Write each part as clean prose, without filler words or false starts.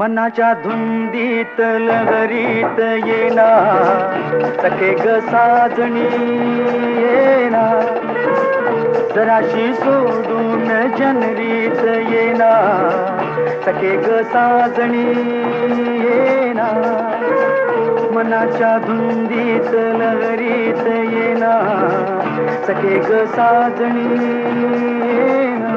मनाच्या धुंदीत लहरीत येना सखे ग साजणी येना जराशी सोडून जनरीत येना सखे ग साजणी येना मनाच्या धुंदीत लहरीत येना सखे ग साजणी येना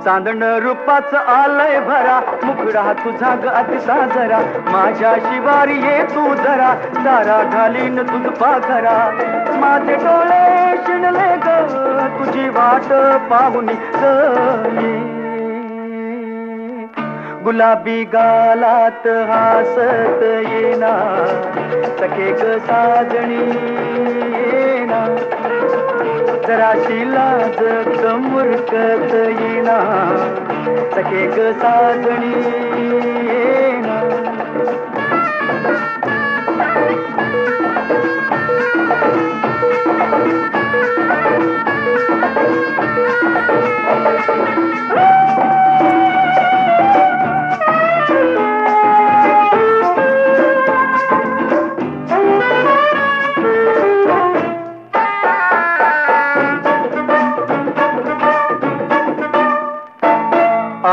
चांदण रूपाच आलय भरा मुखडा तुझा ग अतिसा जरा माझ्या शिवारी ये तू जरा सारा घालीन तुझ पाखरा माझे डोळे शिणले ग तुझी वाट पाहुनी ये गुलाबी गालात हासत येना सखे ग साजणी येना जराशी लाज मुरकत येना सखे ग साजणी येना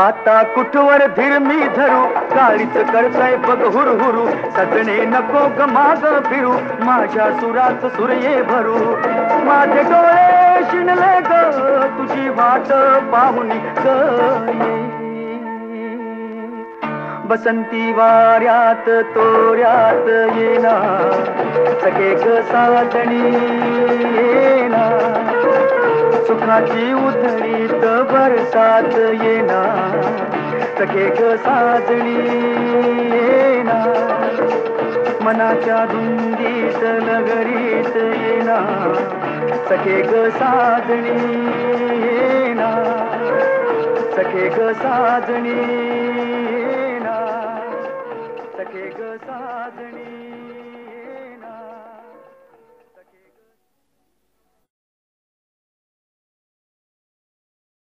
आता कुठवर धीर मी धरू काळीच करताय बघ हुरहुरू सजणे नको ग माग फिरू माझ्या सुरात सुरये भरू माझे डोळे शिणले ग तुझी वाट पाहुनी ग बसंती वाऱ्यात तोऱ्यात येना सखे ग साजणी येना सुखाची उधळीत बरसात येना सखे ग साजणी येना मनाच्या धुंदीत लगरीत येना सखे ग साजणी येना सखे ग साजणी येना सखे ग साजणी